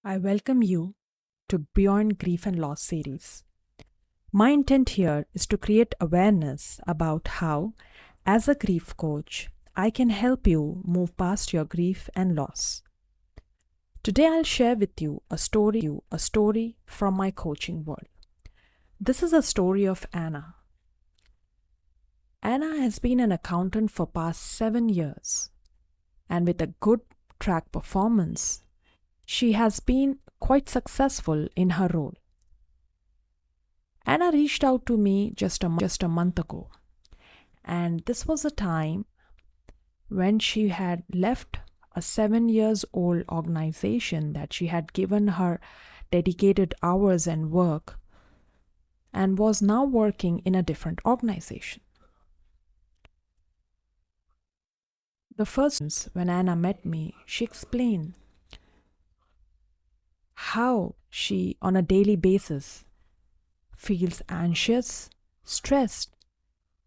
I welcome you to Beyond Grief and Loss series. My intent here is to create awareness about how, as a grief coach, I can help you move past your grief and loss. Today I'll share with you a story from my coaching world. This is a story of Anna. Anna has been an accountant for past 7 years, and with a good track performance, she has been quite successful in her role. Anna reached out to me just a month ago, and this was a time when she had left a 7 years old organization that she had given her dedicated hours and work and was now working in a different organization. The first, when Anna met me, she explained how she, on a daily basis, feels anxious, stressed,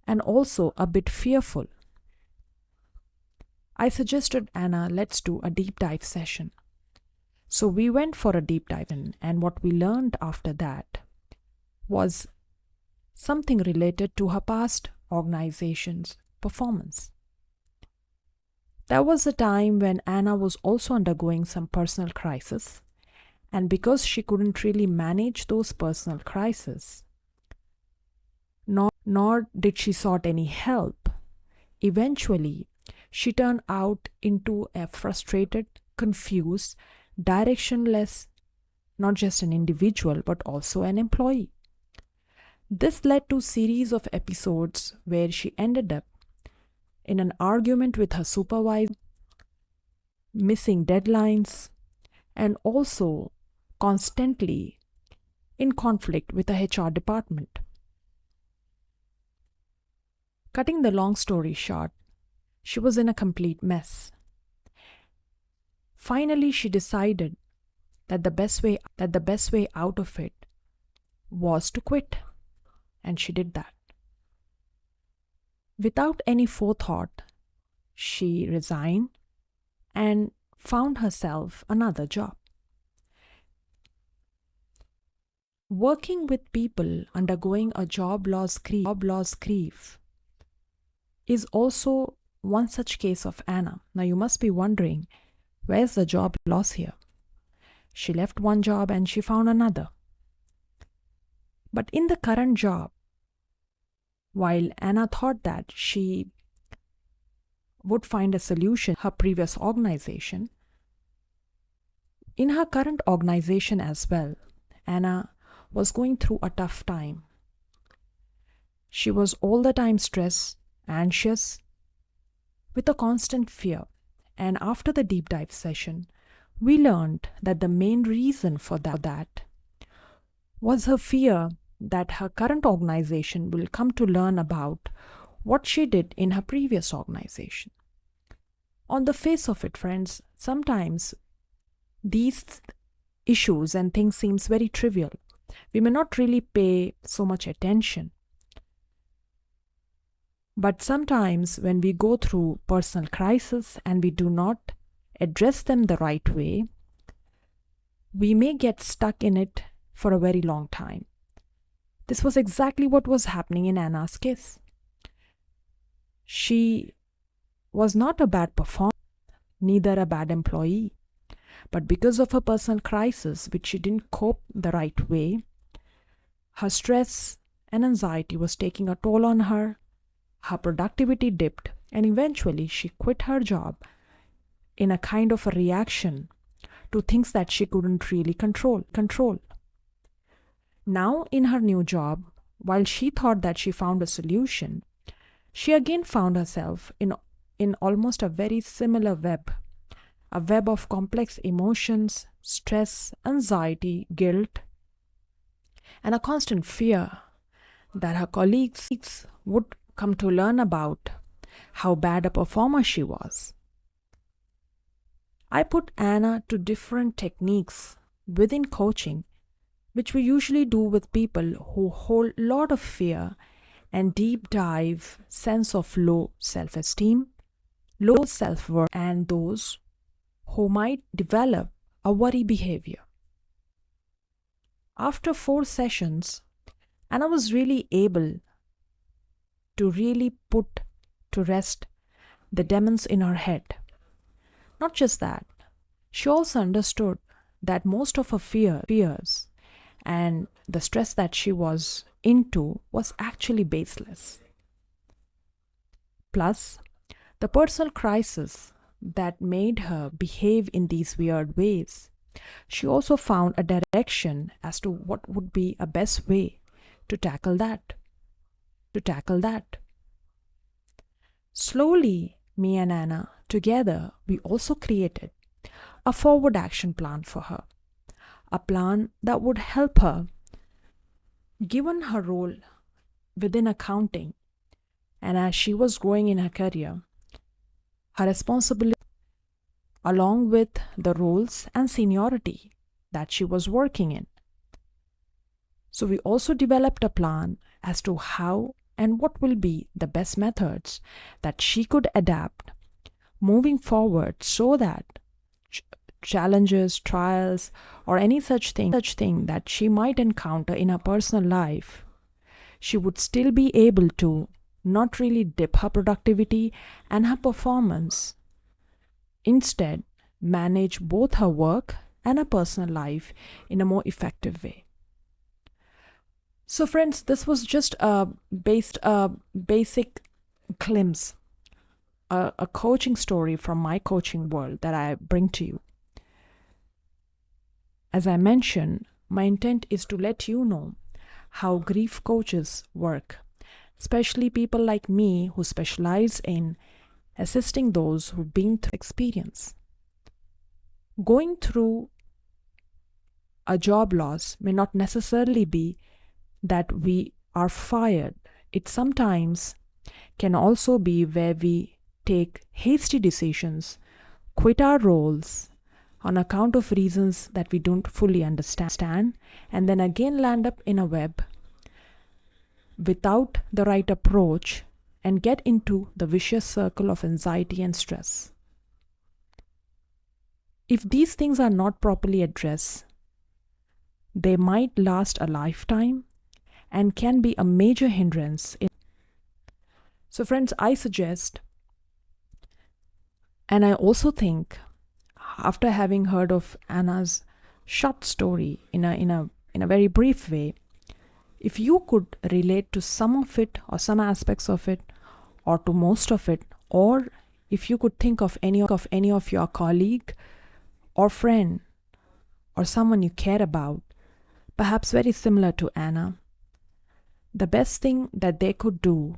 and also a bit fearful. I suggested, Anna, let's do a deep dive session. So we went for a deep dive, and what we learned after that was something related to her past organization's performance. There was a time when Anna was also undergoing some personal crisis, and because she couldn't really manage those personal crises, nor did she sought any help, eventually she turned out into a frustrated, confused, directionless, not just an individual but also an employee. This led to a series of episodes where she ended up in an argument with her supervisor, missing deadlines, and also constantly in conflict with the HR department. Cutting the long story short, she was in a complete mess. Finally, she decided that the best way out of it was to quit, and she did that. Without any forethought, she resigned and found herself another job. Working with people undergoing a job loss grief is also one such case of Anna. Now you must be wondering, where's the job loss here? She left one job and she found another. But in the current job, while Anna thought that she would find a solution in her previous organization, in her current organization as well, Anna was going through a tough time. She was all the time stressed, anxious, with a constant fear. And after the deep dive session, we learned that the main reason for that was her fear that her current organization will come to learn about what she did in her previous organization. On the face of it, friends, sometimes these issues and things seems very trivial. We may not really pay so much attention. But sometimes when we go through personal crisis and we do not address them the right way, we may get stuck in it for a very long time. This was exactly what was happening in Anna's case. She was not a bad performer, neither a bad employee. But because of her personal crisis, which she didn't cope the right way, her stress and anxiety was taking a toll on her. Her productivity dipped, and eventually she quit her job in a kind of a reaction to things that she couldn't really control. Now, in her new job, while she thought that she found a solution, she again found herself in almost a very similar web, a web of complex emotions, stress, anxiety, guilt, and a constant fear that her colleagues would come to learn about how bad a performer she was. I put Anna to different techniques within coaching, which we usually do with people who hold a lot of fear and deep dive sense of low self-esteem, low self-worth, and those who might develop a worry behavior. After 4 sessions, Anna was really able to really put to rest the demons in her head. Not just that, she also understood that most of her fears and the stress that she was into was actually baseless. Plus, the personal crisis that made her behave in these weird ways, she also found a direction as to what would be a best way to tackle that. Slowly, me and Anna, together, we also created a forward action plan for her. A plan that would help her, given her role within accounting, and as she was growing in her career, her responsibility along with the roles and seniority that she was working in. So we also developed a plan as to how and what will be the best methods that she could adapt moving forward so that challenges, trials, or any such thing that she might encounter in her personal life, she would still be able to not really dip her productivity and her performance. Instead, manage both her work and her personal life in a more effective way. So friends, this was just a basic glimpse, a coaching story from my coaching world that I bring to you. As I mentioned, my intent is to let you know how grief coaches work, especially people like me who specialize in assisting those who've been through experience. Going through a job loss may not necessarily be that we are fired. It sometimes can also be where we take hasty decisions, quit our roles on account of reasons that we don't fully understand, and then again land up in a web without the right approach and get into the vicious circle of anxiety and stress. If these things are not properly addressed, they might last a lifetime and can be a major hindrance. So friends, I suggest, and I also think, after having heard of Anna's short story in a very brief way, if you could relate to some of it or some aspects of it or to most of it, or if you could think of any of your colleague or friend or someone you care about, perhaps very similar to Anna, the best thing that they could do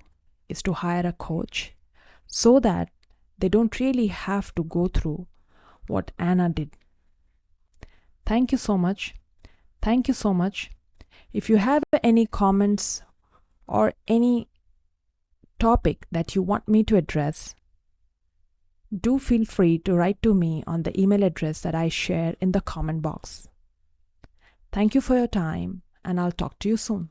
is to hire a coach so that they don't really have to go through what Anna did. Thank you so much. Thank you so much. If you have any comments or any topic that you want me to address, do feel free to write to me on the email address that I share in the comment box. Thank you for your time, and I'll talk to you soon.